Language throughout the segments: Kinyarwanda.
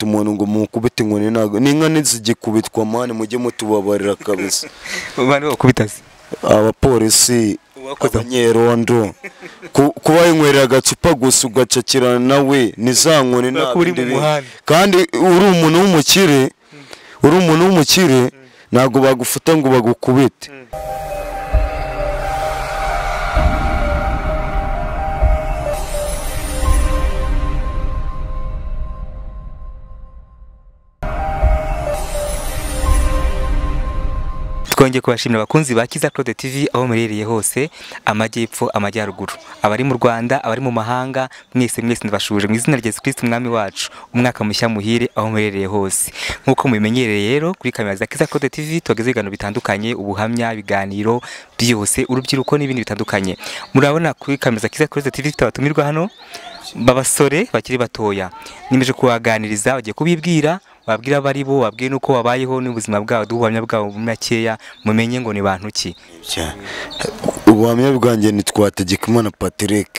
gufata umuntu ngo mukubite inkoni ntago n'inka nizigikubitwa mane mujye mutubabarira kabisa bane bakubitaze abapolisi abanyerondo kuba inkwerera agacupa gusa ugacakirana nawe nizankoni kandi uri umuntu w'umukire ntago bagufata ngo bagukubite twongeye kubashimira abakunzi ba Kiza Claude TV aho murereye hose amajyepfo amajyaruguru abari mu Rwanda abari mu mahanga mwese ndabashuje mu izina rya Yesu Kristo umwami wacu umwaka mushya muhire aho murereye hose nkuko mubimenyereye rero kuri kamera za Kiza Claude TV tugeze ibiganiro bitandukanye ubuhamya biganiro byose urubyiruko n'ibindi bitandukanye murabona kuri kamera za Kiza Claude TV tubatumirwa hano babasore bakiri batoya nimeje kubaganiriza bagiye kubibwira babwira bari bo babwiye nuko wabayeho n'ubuzima bwabo duhamya bwabo makeya mumenye ngo ni bantu ki ubuhamya bwanjye nitwategeka Imana Patrick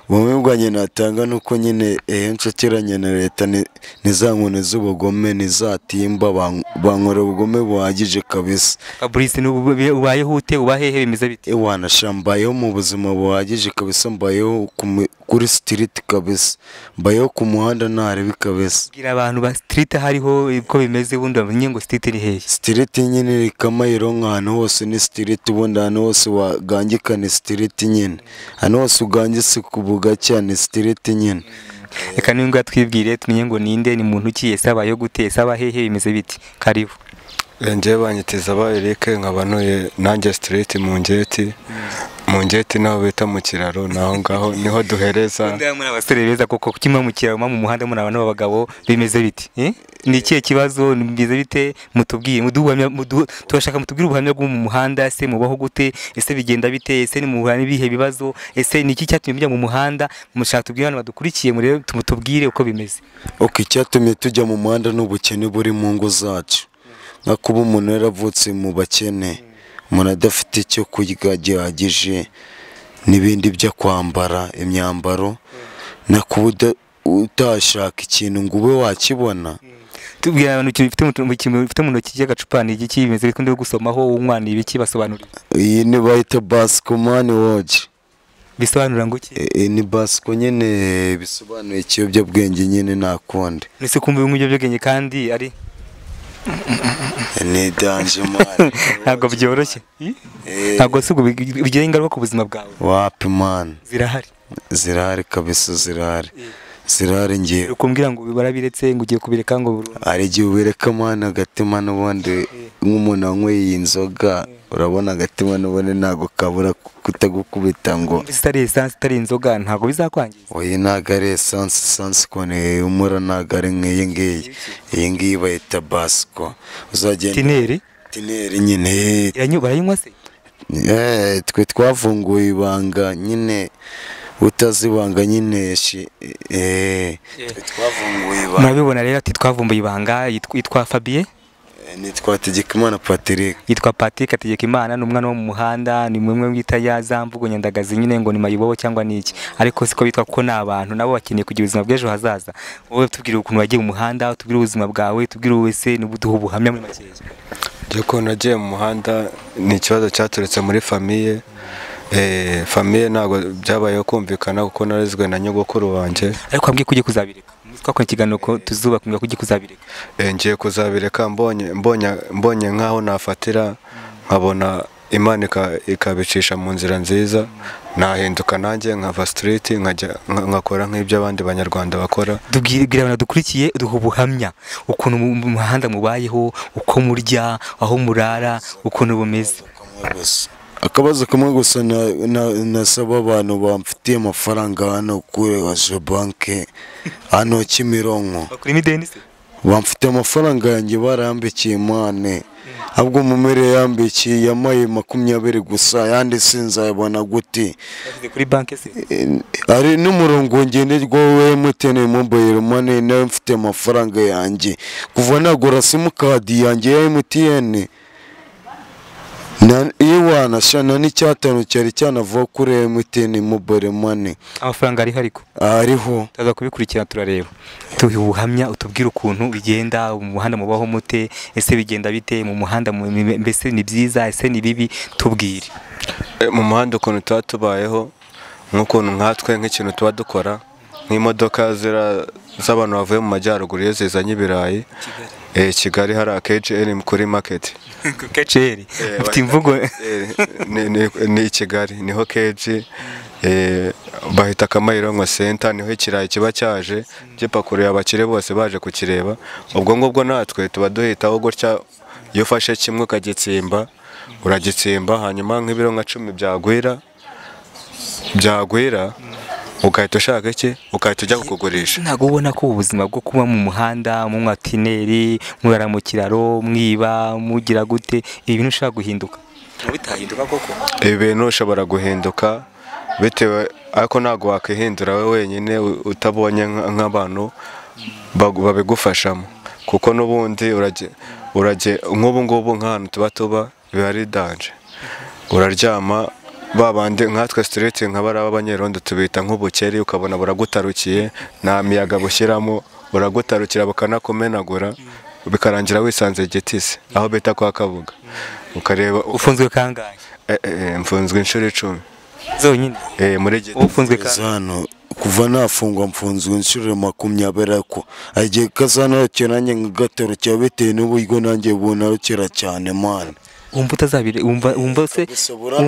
ubuhamya bwanjye natanga nuko nyine nshakiranye na leta nizankone z'ubugome nizatimba bankora ubugome buhagije kabisa Fabrice ubayeho ute ubahehe bimeze bite wanashambayeho mu buzima buhagije kabisa mbayeho kuri street kabisa mbayeho ku muhanda ntarebi kabisa gira abantu ba street hariho uko bimeze bundi bamenye ngo street iri hehe street nyine rikamayiro nk'ahantu hose ni street ubundi ahantu hose wagangikana street nyine ahantu hose ugangise kubuga cyane street nyine reka ningo twibwire tumenye ngo ninde ni muntu ki yesabayo gute saba hehe bimeze biti karibu nje banyiteza ba Eric nkabanuye nanjye street mu ngeti naho bita mu kiraro naho ngaho niho duhereza ndamwe abasore beza koko kimwe mu kiraro mu muhanda muri abantu b'abagabo bimeze biti ni ikihe kibazo bize bite mutubwiye muduhamya turashaka mutubwire ubuhamya bwo mu muhanda ese mubaho gute ese bigenda bite ese ni muhana bihe bibazo ese niki cyatumye mujya mu muhanda mushaka tubwire hano badukurikiye muri tumutubwire uko bimeze cyatumye tujya mu muhanda n'ubukene buri mu ngo zacu nka kuba umuntu yaravutse mu bakene umuntu adafite icyo kurya gihagije n'ibindi byo kwambara imyambaro na kuba utashaka ikintu ngo ube wakibona tubwira abantu bifite mu ntoki y'agacupa ni igiki bimeze bite ndi gusomaho umwana ibiki basobanurira iyi ni bayita Basco man watch bisobanura ngo iki ni Basco nyine bisobanuye ikiyobyabwenge nyine nakonde nise kumva ibyo byogenge kandi ari ni danje man ntabwo byoroshye ntabwo sugo bigira ingaruka ku buzima bwawe wapi man zirahari kabisa zirahari ngiye ukumbwira ngo barabiretse ngo ugiye kubireka ngo ari gihe ubireka man agatima n'ubundi nk'umuntu wanyweye inzoga urabona agatima n'ubundi ntago kabura kutagukubita ngo istari essence itari inzoga ntago bizakwangiza oye ntago ari essence kone umura ntago ari nk'iyi ngiyi bayita Basco uzagenda tineri nyine barayinywa se twe twavunguye ibanga nyine utazibanga nyine twavumbuye ibanga murabibona rero ati twavumbuye ibanga yitwa Fabien nitwategeka Imana Patrick yitwa Patrick ategeka Imana n'umwana wo mu muhanda ni mwe mwita yazamvugo nyandagazi nyine ngo ni mayibobo cyangwa niki ariko siko bitwa kuko nabantu nabo bakeneye kugira ubuzima bw'ejo hazaza wowe tubwire ukuntu wagiye mu muhanda tubwire ubuzima bwawe tubwire wese n'ubuduhu buhamya muri makeya Joko nagiye mu muhanda ni ikibazo cyaturetse muri famille famille ntago byabayeho kumvikana kuko narizwe na nyogokuru wanje ariko ambwiye kujye kuzabireka twakora ikiganiro ko tuzuba kumwe kujye kuzabireka ngiye kuzabireka mbonye nkaho nafatira nkabona Imana ikabicisha mu nzira nziza nahinduka nanjye nkava street nkakora nk'ibyo abandi banyarwanda bakora dubwira abantu dukurikiye duha ubuhamya ukuntu mu muhanda mubayeho uko murya aho murara ukuntu bumeze akabazo kamwe gusa nasaba abantu bamfitiye amafaranga hano kuri banke hano Kimironko bakuri mideni se bamfitiye amafaranga yanjye barambikiye Imana ahubwo mumere yambikiye yamaye 20 gusa yandi sinzayabona gute kuri banke se ari n'umurongo ngenderwa we MTN mobile money nawe mfite amafaranga yanjye kuva nagura simukadi yanjye ya MTN iyo wanashana n'icyatanu cyari cyanavuga kuri MTN mobile money. Amafaranga ari hariko ariho taza kubikurikira turareba. Tuhi ubuhamya utubwira ukuntu bigenda mu muhanda mubaho mute, ese bigenda bite mu muhanda, mbese ni byiza ese ni bibi, tubwire. Mu muhanda ukuntu tuba tubayeho, nk'ukuntu nkatwe nk'ikintu tuba dukora nk'imodoka z'abantu bavuye mu majyaruguru iyo zizanye ibirayi Kigali hari KGL kuri market. KGL ufite imvugo ni Kigali niho KG bahita Kamayironko center, niho ikirayi kiba cyaje gipakuruye abakire bose baje kukireba. Ubwo ngubwo natwe tuba duhitaho gutya, iyo ufashe kimwe ukagitsimba uragitsimba, hanyuma nk'ibiro nka 10 byagwira ukahita ushaka iki ukahita ujya kukugurisha. Ntago ubona ko ubuzima bwo kuba mu muhanda mu mwatineri murara mu kiraro mwiba mugira gute, ibi bintu ushaka guhinduka? Bitahinduka koko ibi bintu ushobora guhinduka bitewe, ariko ntago wakihindura we wenyine utabonye nk'abantu babigufashamo, kuko n'ubundi urage nk'ubu ngubu nk'ahantu tuba biba ari danje. Uraryama babandi nkatwe street nk'abara b'abanyerondo tubita nk'ubukeri, ukabona buragutarukiye nta miyaga bushyiramo, buragutarukira bukanakumenagura bikarangira wisanze Gitisi aho bita kwa Kabuga. Ukareba ufunzwe kangahe? Mfunzwe inshuro 10 zonyine. Muri Gitisi ufunzwe kazano kuva nafungwa mfunzwe inshuro 20 ko agiye kazano cyeranye ngagatarukira bitewe n'uburyo nanjye bunarukira cyane man. Umva utazabire umva se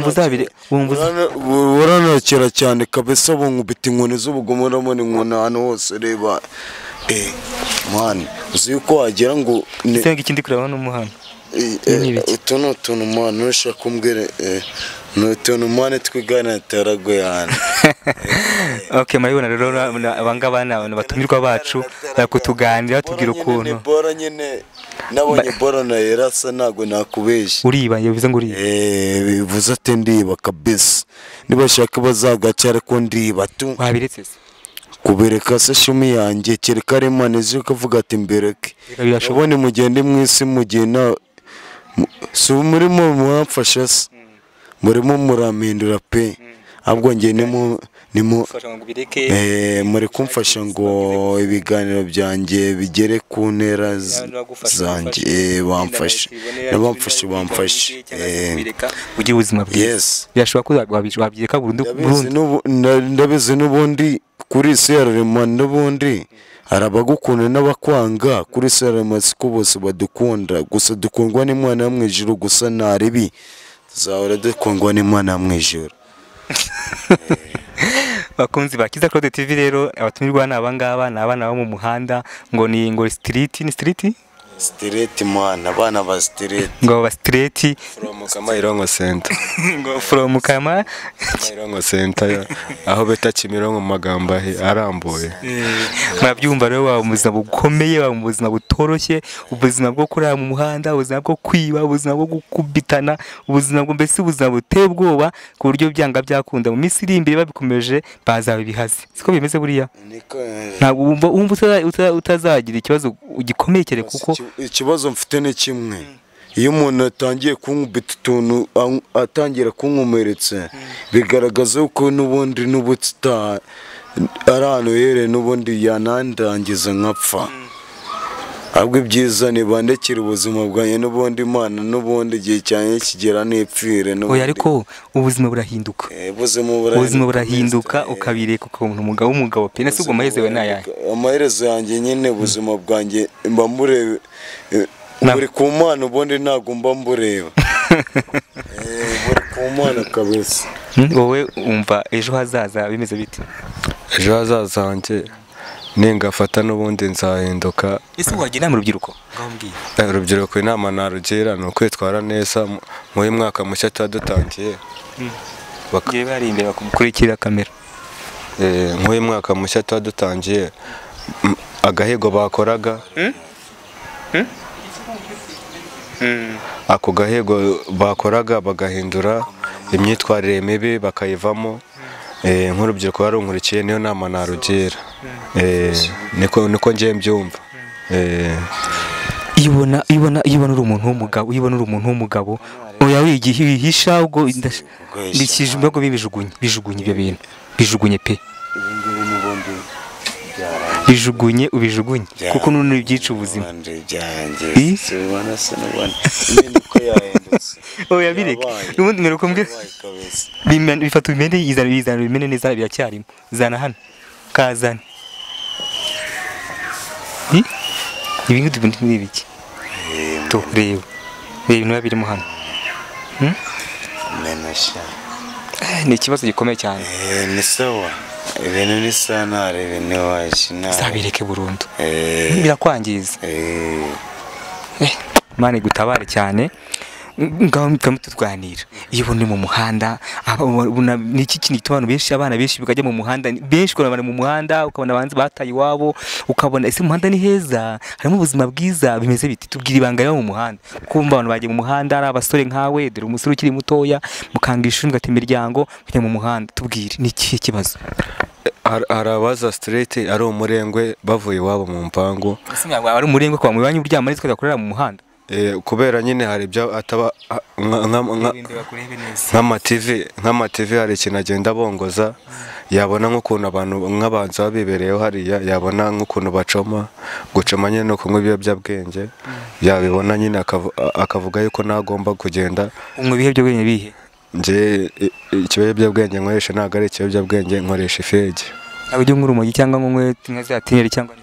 uzabire uranakira cyane kabisa, bunkubita inkoni z'ubugomora mu inkona hano hose reba man, uzi uko wagira ngo senga ikindi kureba no muhanda utuntu man ushaka kumbwira n'utuntu man twigana tarago yana. Okay, maribona rero abangaba abantu batumirwa bacu bakutuganira tubwira ukuntu bora nyine nabonye bora na yerasa nago nakubeshya. Uriba yavuze ngo uriba bivuze ati ndiba kabisa, nibashaka bazagacara ko ndiba tu wabiretse se kubereka se shumi yanjye kereka ari Imana izi kuvuga ati mbereke ubone mugende mwisi mugena si umurimo mwamfasha se murimo muramindura pe, ahubwo ngiye muri kumfasha ngo ibiganiro byanjye bigere ku ntera zanjye, bamfashe ugiye ubuzima bwiza. Birashoboka ko wabyireka burundu. Ndabizi n'ubundi kuri serema n'ubundi arabagukunda n'abakwanga, kuri serema siko bose badukunda, gusa dukundwa n'Imana yo mwijuru, gusa naribi tuzahora dukundwa n'Imana yo mwijuru. Bakunzi bakiza Claude TV rero abatumirwa n'abangaba n'abana bo mu muhanda ngo ni street man, abana ba street ngo ba street from Kamayironko center ngo from Kamayironko center aho beta Kimironko mu magambo arambuye. Murabyumva rero wa ubuzima bukomeye, wa ubuzima butoroshye, ubuzima bwo kurara mu muhanda, ubuzima bwo kwiba, ubuzima bwo gukubitana, ubuzima bwo mbese ubuzima buteye ubwoba ku buryo byanga byakunda mu minsi iri imbere babikomeje bazaba bihaze. Siko bimeze buriya ntabwo wumva utazagira ikibazo ugikomeye cyane, kuko ikibazo mfite ni kimwe, iyo umuntu atangiye kunkubita utuntu atangira kunkomeretsa bigaragaza uko n'ubundi n'ubutita ari ahantu here n'ubundi yanandangiza nkapfa. Ahubwo ibyiza nibandekira ubuzima bwanjye n'ubundi Imana n'ubundi igihe cyane kigera n'ipfire oya, ariko ubuzima burahinduka, ubuzima burahinduka ukabireka ukuntu umugabo pe nasi ubwo amaherezo we nayahe. Amaherezo yanjye nyine ubuzima bwanjye mba murebe buri ku Mana, ubundi ntago mba mbureba buri ku Mana kabisa. Wowe umva ejo hazaza bimeze bite? Ejo hazaza hanjye ningafata n'ubundi nzahinduka. Ese wagira mu rubyiruko ngambwiye urubyiruko inama narugira ni ukwitwara neza mu mwaka mushya tudatangiye. Bagiye bari imbere bakurikira kamera. Nk'uyu mwaka mushya tudatangiye agahigo bakoraga ako gahigo bakoraga bagahindura imyitwarire mibi bakayivamo. Nk'urubyiruko barunkurikiye niyo nama narugira. Niko ngiye mbyumva. iyo ubona uri umuntu w'umugabo oya wihisha ubwo ndikije ubwo bijugunye ibyo bintu bijugunye pe bijugunye ubijugunye kuko none byica ubuzima oya bireke n'ubundi mbere uko bifata ibimene neza biracyarimo zana hano kazana ibi ngibi ni ibiki to reba ibintu birimo hano ni ikibazo gikomeye cyane ni sawa ibintu ni sana ibintu washina zabireke burundu birakwangiza Imana igutabare cyane ngaho tutwanira iyo ubone mu muhanda ni iki kintu gituma abana benshi bikajya mu muhanda benshi ukabona mu muhanda ukabona abanzi bataye iwabo ukabona ese mu muhanda ni heza harimo ubuzima bwiza bimeze biti tubwira ibanga ryo mu muhanda kumva abantu bagiye mu muhanda ari abasore nkawe dore umusore ukiri mutoya mukangisha ungata imiryango kujya mu muhanda tubwire ni iki kibazo hari abaza straight ari umurengwe bavuye iwabo mu mpangu ari umurengwe kwa mubanyi uryama nitwe gakorera mu muhanda kubera nyine hari ibyo ataba nk'amativi hari ikintu agenda bongoza yabona nk'ukuntu nk'abantu babibereyeho hariya yabona nk'ukuntu gucoma nyine no kunywa ibiyobyabwenge yabibona nyine akavuga yuko ntagomba kugenda unywa ibiyobyabwenge bihe nje ikiyobyabwenge nkoresha ntabwo ari ikiyobyabwenge nkoresha ifege ntabwo ujya unywa urumogi cyangwa ngo nka za tineri cyangwa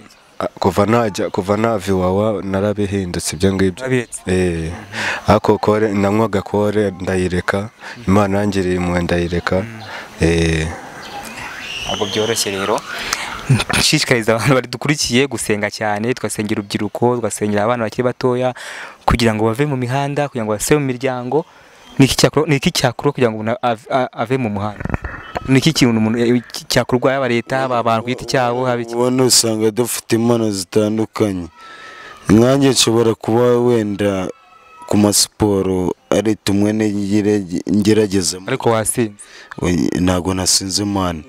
kuva nava iwawa narabihindutse ibyo ngibyo ariko kore nanywaga kore ndayireka Imana yangiriye impuhwe ndayireka ntabwo byoroshye rero nshishikariza abantu badukurikiye gusenga cyane tugasengera urubyiruko tugasengera abana bakiri batoya kugira ngo bave mu mihanda kugira ngo basebe mu miryango ni iki cyakora kugira ngo umuntu ave mu muhanda ni iki kintu umuntu cyakorwa yaba leta abantu ku giti cyabo ubona usanga dufite impano zitandukanye nkanjye nshobora kuba wenda ku masiporo ari tumwe ngerageza ariko wasinze ntabwo nasinze Imana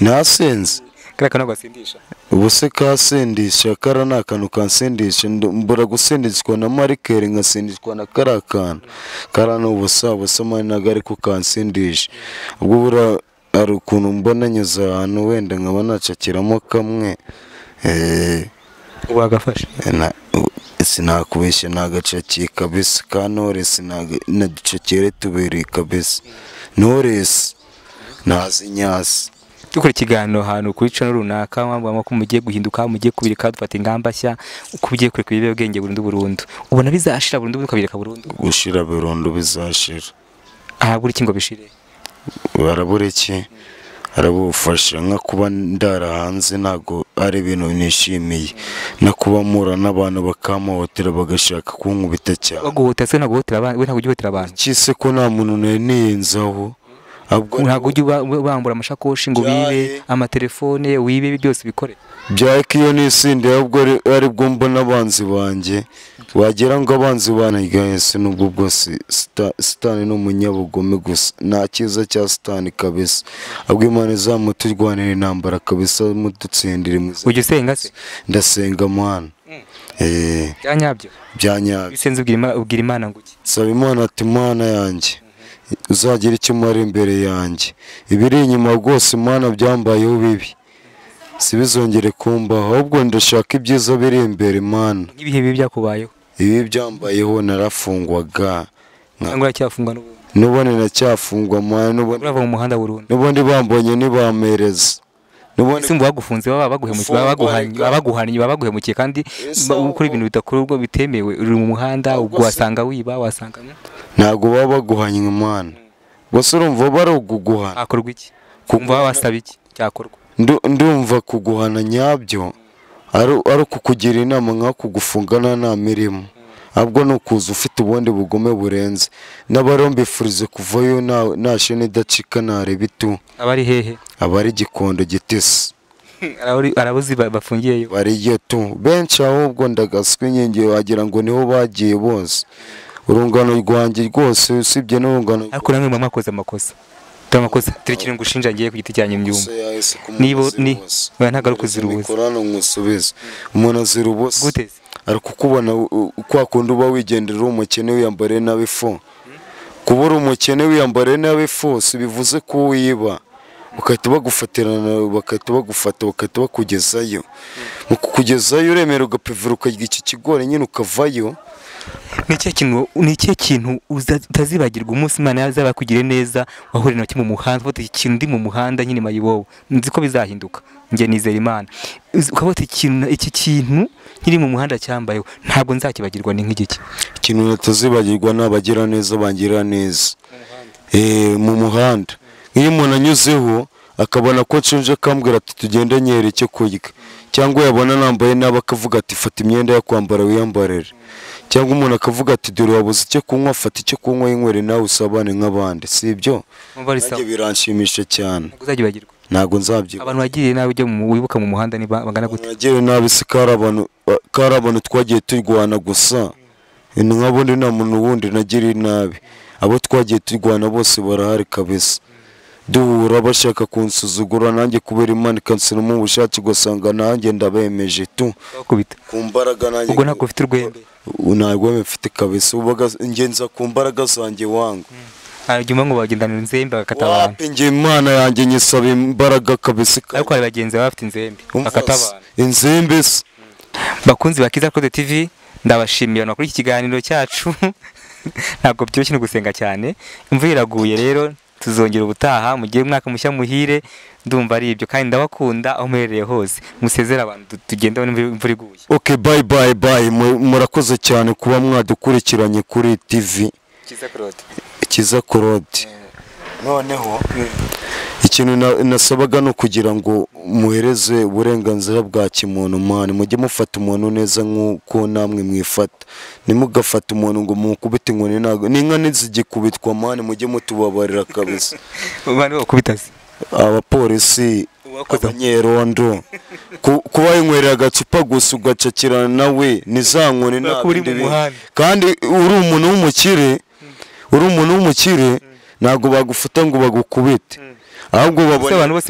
nasinze kaka ntabwo asindisha ubu se kasindisha kara ni akantu kansindisha mbura gusindishwa na marikeri ngasindishwa na kara kantu kara ni ubusa mani ntabwo ari ko kansindisha ubwo bura hari ukuntu mbona nyuze ahantu wenda nkaba nacakiramo kamwe wagafashe sinakubeshya nagacakiye kabisa ka Knowless naducakire tubiri kabisa Knowless nazi nyasi dukora ikiganiro ahantu kuri channel runaka mwambwa ko mugiye guhinduka mugiye kubirika dufata ingamba nshya kugiye kureka ibiyobyabwenge burundu ubona bizashira burundu bikabireka burundu gushira burundu bizashira ahabura iki ngo bishire barabura iki arabufasha nka kuba ndara hanze ntago ari ibintu nishimiye no kuba mura n'abantu bakamuhotera bagashaka kunkubita cyane baguhotera se naguhotera abantu we ntago ugihotera abantu kise ko nta muntu niyenzaho ntabwo ujya bambura amashakoshi ngo bibe amatelefone wibe byose bikore byake iyo nisinde ahubwo ari bwo mbona abanzi banjye wagera ngo abanzi banayigahese nubwo bwose Satani n'umunyabugome gusa nta cyiza cya Satani kabisa ahubwo Imana izamuturwanira intambara kabisa mudutsindire mwiza ujye usenga se ndasenga Mana byanyabyo bisenze ubwira Imana ngo iki saba Imana ati Mana yanjye uzagira icyo umara imbere yanjye ibiri inyuma rwose Imana byambayeho bibi sibizongere kumbaho ahubwo ndashaka ibyiza biri imbere Imana ibihe bibi byakubayeho ibi byambayeho narafungwaga cyangwa cyafungwa n'ubone nacyafungwa Mana n'ubone mu muhanda burundu n'ubone bambonye nibamereza n'ubone simba bagufunze baba baguhanye baguhemukiye kandi ukora ibintu bidakorwa bitemewe uri mu muhanda ubwo wasanga wiba wasanga ntago baba baguhanye Imana bose urumva bari uguguhana akorwa iki kumva wasaba iki cyakorwa ndumva kuguhana nyabyo ari kukugira inama nka kugufungana nta mirimo ahubwo nukuza ufite ubundi bugome burenze n'abarombifurize kuvayo nta shene idacika nare bitu abari hehe abari Gikondo Gitesi arabuzi bafungiyeyo bariyo tu benshi ahubwo ndagaswe inkingi wagira ngo niho bagiye bose urungano rwanjye rwose usibye n'urungano ariko namwe mama akoze amakosa amakosa turikire ngushinja ngiye ku giti cyanyu mbyumva niba ntago ari kuzira ubusa korano nkusubiza umuntu azira ubusa guteze ari kukubona kwa kundi uba wigendera uri umukene wiyambariye nabi fo. Kuba uri umukene wiyambariye nabi fo si bivuze ko wiba, bakahita bagufatirana, bakahita bagufata, bakahita bakugezayo. Mu kukugezayo uremera ugapevera ukarya iki kigori nyine ukavayo. ni ikihe kintu utazibagirwa umunsi Imana yazaba yakugiriye neza wahuriye nacyo mu muhanda, ufite ikintu ndi mu muhanda nyine mayiwowe nzi ko bizahinduka, njye nizera Imana, ukabona iki kintu nkiri mu muhanda cyambayeho ntabwo nzakibagirwa. Ni nk'igiki ikintu natazibagirwa n'abagira neza bangira neza mu muhanda. Iyo umuntu anyuzeho akabona ko nshonje akambwira ati tugende nyere icyo kurya, cyangwa yabona nambaye nabi akavuga ati fata imyenda yo kwambara wiyambarire, cyangwa umuntu akavuga ati dore wabuze icyo kunywa, fata icyo kunywa y'inywere nawe usabane nk'abandi. Si ibyo nanjye biranshimisha cyane, ntabwo nzabyibagirwa. abantu bagiriye nabi ujya wibuka mu muhanda ni bangana gute? Bagiriye nabi si kari abantu twagiye turwana gusa, nk'abundi nta muntu wundi nagiriye nabi. Abo twagiye turwana bose barahari kabisa, duhura bashaka kunsuzugura, nanjye kubera Imana ikansiramo ubushake ugasanga nanjye ndabemeje tu ku mbaraga. Nanjye ubwo ntabwo ufite urwembe? ntabwo mfite kabisa, ngenza ku mbaraga zanjye wangu. Hanyuma ngo bagendanira inzembe bakata abantu. Wapi njye Imana yanjye nyisaba imbaraga kabisa. Ariko hari bagenzi bafite inzembe bakata abantu. Inzembe se. Bakunzi ba Kiza Claude TV, ndabashimiye abantu kuri iki kiganiro cyacu. Ntabwo byoroshye no gusenga cyane, imvura iraguye rero tuzongera ubutaha mu gihe umwaka mushya muhire. Ndumva ari ibyo kandi ndabakunda aho muherereye hose, musezera abantu tugende imvura iguye. Okay, bye. Murakoze cyane kuba mwadukurikiranye kuri TV Kiza Claude. Noneho ikintu nasabaga no kugira ngo muhereze uburenganzira bwa kimuntu, mwana mujye mufata umuntu neza nk'uko namwe mwifata. Nimugafata umuntu ngo mukubite inkoni, ntago n'inka nizigikubitwa mwana mujye mutubabarira kabisa. Bane bakubita se abapolisi, abanyerondo, kuba inkwerera agacupa gusa ugacakirana nawe nizankone nabindi. Kandi uri umuntu w'umukire ntago bagufata ngo bagukubite, ahubwo babone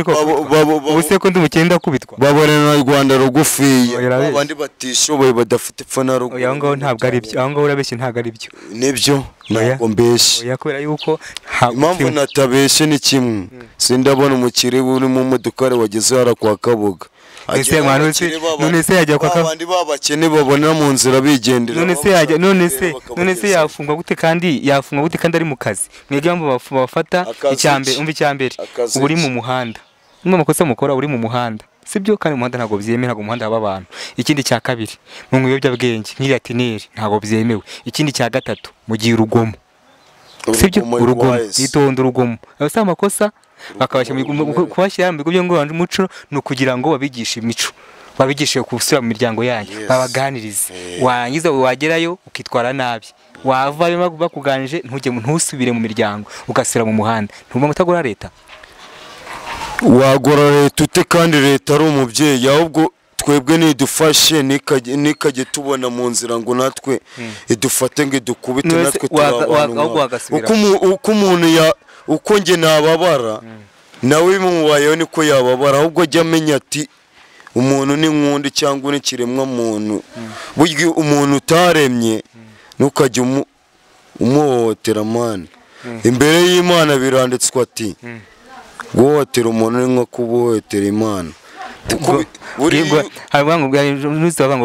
ko ndi umukene ndakubitwa, babona Rwanda rugufiya, abandi batishoboye badafite ipfa na rugo. Aho ngaho ntabwo ari byo, aho ngaho urabeshye ntabwo ari byo. Nibyo ntabwo mbeshye, kubera yuko impamvu natabeshye ni kimwe, sindabona umukire uri mu modokari wageze hara kwa Kabuga. None se yajya kwa abandi babakene babona mu nzira bigendera. None se yafungwa gute kandi ari mu kazi? Mwebwe bafata icyambere uba uri mu muhanda, nimwe amakosa mukora uri mu muhanda, sibyo? Kandi mu muhanda ntabwo byemewe, ntabwo mu muhanda haba abantu. Ikindi cya kabiri, mu biyobyabwenge nk'iriyatineri ntabwo byemewe. Ikindi cya gatatu, mu gihe urugomo, sibyo? Urugomo, itonde urugomo, ayo si amakosa. Kubashyira mu bigo by'umuco ni ukugira ngo babigishe imico, babigishe gusubira mu miryango yanyu, babaganirize. Wangiza wagerayo ukitwara nabi, wavayo bakuganije ntusubire mu miryango, ugasubira mu muhanda. Ntugomba kutagora leta. Wagora leta ute kandi leta ari umubyeyi? Ahubwo twebwe nidufashe nikajye tubona mu nzira ngo natwe idufate ngo idukubite, natwe uko umuntu uko nge nababara nawe bimubayeho niko yababara. Ahubwo ajya amenya ati umuntu ni nk'undi cyangwa n'ikiremwa muntu. Burya umuntu utaremye ntukajye umuhohotera mani. Imbere y'Imana biranditswe ati guhohotera umuntu ni nko kubohotera Imana. ngo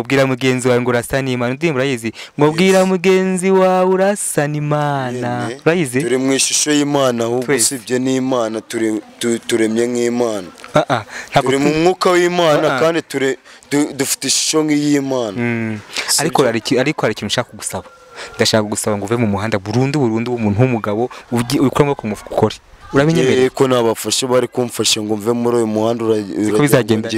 bwira mugenzi wawe ngo urasa n'Imana. Ndirimbo urayizi ngo bwira mugenzi wawe urasa n'Imana, urayizi? Turi mu ishusho y'Imana, ahubwo usibye n'Imana turemye nk'Imana. Turi mu mwuka w'Imana kandi dufite ishusho nk'iy'Imana. Ariko hari ikintu nshaka kugusaba. Ndashaka kugusaba ngo uve mu muhanda burundu w'umuntu w'umugabo ukuramo ku mufuka ukore. Uramenyemeye ko nabafashe bari kumfasha ngo mve muri uyu muhanda. Uko bizagenda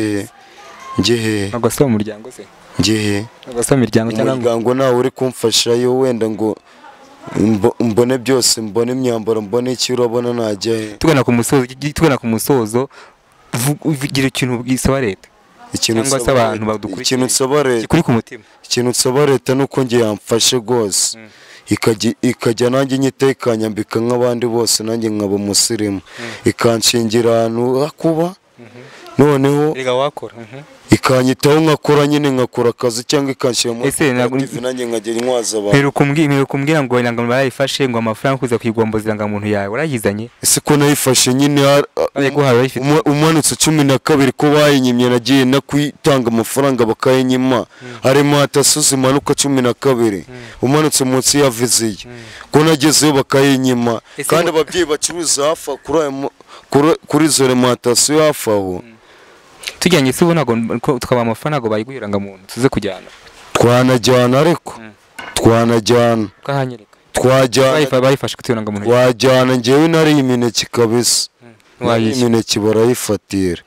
ngehe agasoma umuryango se ngehe agasoma imiryango cyangwa umuryango nawe uri kumfasha yo wenda ngo mbone byose, mbone imyambaro, mbone iki, urabona najya tugana ku musozo ugira ikintu gisaba leta cyangwa se abantu badukurikiye. Ikintu nsaba leta kuri ku mutima, ikintu nsaba leta nuko nge yamfashe rwose, ikajya nanjye nyitekanyambika nk'abandi bose, nanjye nkaba umusirimu, ikanshingira ahantu hakuba. Noneho ikanyitaho nkakora nyine nkakora akazi cyangwa ikanshyira muri Ese ntabwo- koperative nanjye nkajya nywaza abantu. mperuka kumbwira ngo irangamuntu barayifashe ngo amafaranga kuza kuyigomboza irangamuntu yawe warayizanye ese ko nayifashe nyine bayiguhaye urayifite umanutse 12 ko bayinyimye nagiye no kwitanga amafaranga bakayinyima harimo atasuzi manuka 12 umanutse munsi ya viziyo ko nagezeyo bakayinyima Ese kandi mu- ababyeyi bacuruza hafi aho kuri izo rematasiyo hafi aho tujyanye se ubu ntabwo tukaba amafaranga ntabwo bayiguha irangamuntu tuze kujyana twanajyana ariko twanajyana ukahanyereka twajyana bayifashe kutuye irangamuntu yawe twajyana njyewe nariye imineke kabisa wayishyura imineke barayifatira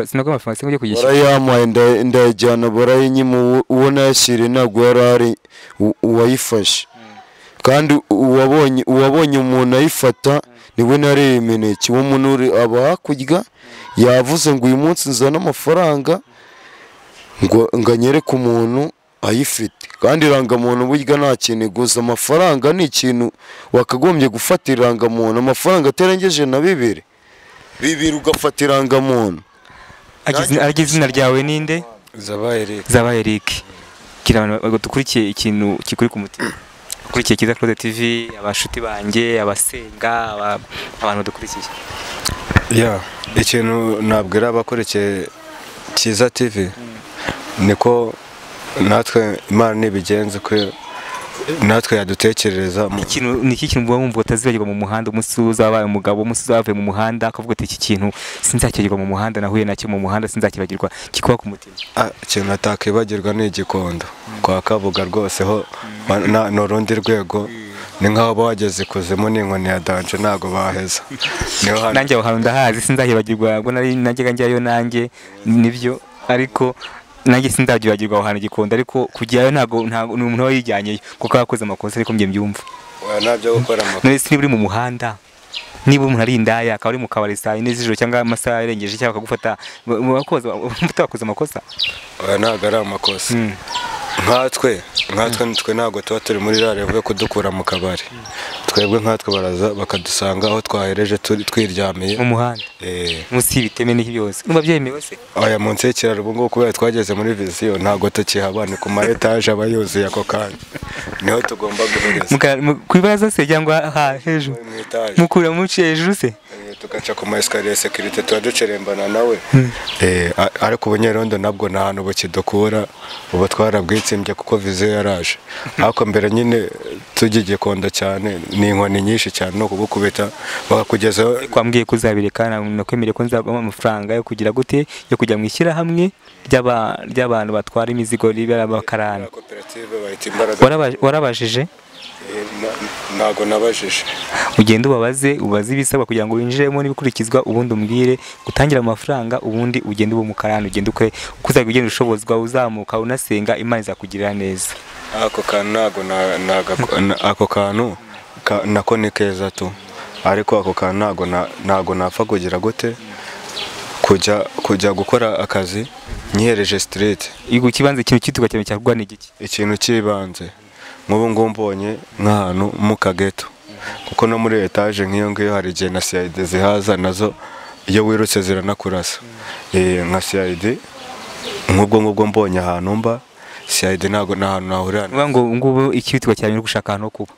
sinagwa amafaranga se ujye kugishyura barayamaye ndayajyana barayinyima uwo nayashyiriye ntabwo yari ari uwayifashe kandi uwabonye umuntu ayifata niwe nariye imineke uwo muntu uri aba hakurya yavuze ngo uyu munsi nzana amafaranga ngo anyereke umuntu ayifite kandi irangamuntu burya nta kintu iguza amafaranga ni ikintu wakagombye gufata irangamuntu amafaranga atarengeje na 2 ugafata irangamuntu agize izina ryawe ninde Zabaye Eric kira abantu dukurikiye ikintu kikuri ku mutima ukurikiye Kiza Claude TV abashuti banjye abasenga abantu dukurikiye ikintu nabwira abakurikiye Kiza TV niko natwe Imana nibigenze ko natwe yadutekerereza ni iki kintu wumva utazibagirwa mu muhanda umunsi uzabaye umugabo umunsi uzavuye mu muhanda akavuga ati iki kintu sinzakibagirwa mu muhanda nahuye nacyo mu muhanda sinzakibagirwa kikuba ku mutima ikintu natakibagirwa ni igikondo kwa Kabuga rwose ho n'urundi rwego ni nkaho bageze ikuzimu n'inkoni ya danje ntago baheza nanjye aho hantu ndahazi sinzakibagirwa ngo najyaga njyayo nanjye nibyo ariko nanjye sindabyibagirwa aho hantu igikondo ariko kujyayo ntago ni umuntu wayijyanyeyo kuko yakoze amakosa ariko mbyemye byumva nabyo gukora amakosa none niba uri mu muhanda niba umuntu ari indaya akaba ari mu kabari saa 4 z'ijoro cyangwa amasaha yarengeje cyangwa akagufata wakoze amakosa ntago ari amakosa nkatwe ntabwo tuba turi muri rare yo kudukura mu kabari twebwe nkatwe baraza bakadusanga aho twahereje twiryamiye mu muhanda munsi y'ibiteme n'iki byose numva byemewe se aya munsi y'ikiraro ubu ngubu kubera twageze muri viziyo ntabwo tukihabana ku ma etaje aba yuzuye ako kanya niho tugomba guhereza ku ibaraza se cyangwa hejuru mukura muciye hejuru se tugaca ku ma esikariye sekirite tuba ducerembana nawe ariko ubunyerondo nabwo nta hantu bukidukura ubu twarabwitsimbye kuko viziyo yaraje ariko mbere nyine tujya igikondo cyane ni inkoni nyinshi cyane no kugukubita bakakugezaho kwambwiye kuzabireka nakwemereye ko nzabamo amafaranga yo kugira gute yo kujya mu ishyirahamwe ry'abantu batwara imizigo y'abakarani warabajije ntago nabajije ugenda ubaze ibisabwa kugira ngo winjiremo n'ibikurikizwa ubundi umbwire gutangira amafaranga ubundi ugenda uba umukarani ugenda ukuzajya ugenda ushobozwa uzamuka unasenga Imana izakugirira neza ako kantu nako ni keza tu ariko ako kantu ntago napfa kugira gute kujya gukora akazi nyihereje street ikibanza ikintu cyitwa cyane cyarwa ni igiki ikintu kibanze nk'ubu ngubu mbonye nk'ahantu mu kageto kuko no muri etaje nk'iyo ngiyo hari igihe na CID zihaza nazo iyo wirutse ziranakurasa nka CID nk'ubwo mbonye ahantu mba CID ntago n'ahantu nahurira ngo ngubu icyitwa cyane uri gushaka ahantu kuba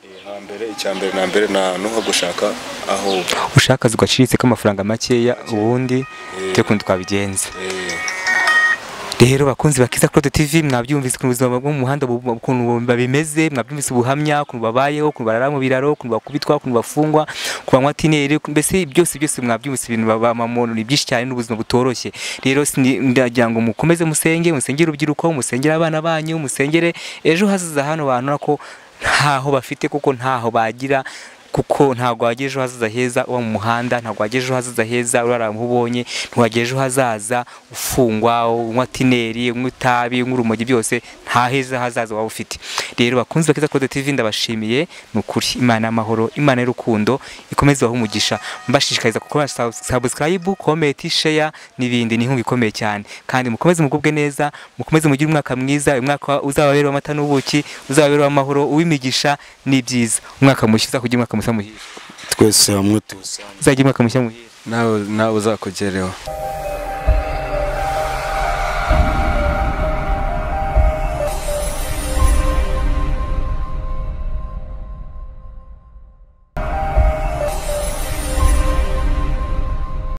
icyambere na mbere n'ahantu ho gushaka aho ushaka zugacitse k'amafaranga makeya ubundi tekundi twabigenze rero bakunzi ba Kiza Claude TV mwabyumvise ku buzima bwo mu muhanda ukuntu babimeze mwabyumvise ubuhamya ukuntu babayeho ukuntu barara mu biraro ukuntu bakubitwa ukuntu bafungwa kubanywa tineri mbese byose mwabyumvise ibintu babamamo ni byinshi cyane n'ubuzima butoroshye rero ndagira ngo mukomeze musengere urubyiruko musengere abana banyu musengere ejo hazaza hano bantu nako ntaho bafite kuko ntaho bagira kuko ntago wagejeje hazaza heza uba mu muhanda ntago wagejeje hazaza heza urara ubonye ntiwagejeje hazaza ufungwa unywa tineri unywa itabi unywa urumogi byose nta heza hazaza waba ufite rero bakunze Kiza Claude TV ndabashimiye nukuri Imana y'amahoro Imana y'urukundo ikomeze baho umugisha mbashishikariza gukora subscribe comment share n'ibindi ni inkunga ikomeye cyane kandi mukomeze mugubwe neza mukomeze mugire umwaka mwiza umwaka uzababera amata n'ubuki uzababera amahoro uwimigisha n'ibyiza umwaka mushiza kugira umwaka mushya muhire twese hamwe uzagira umwaka mushya muhire nawe uzakugereho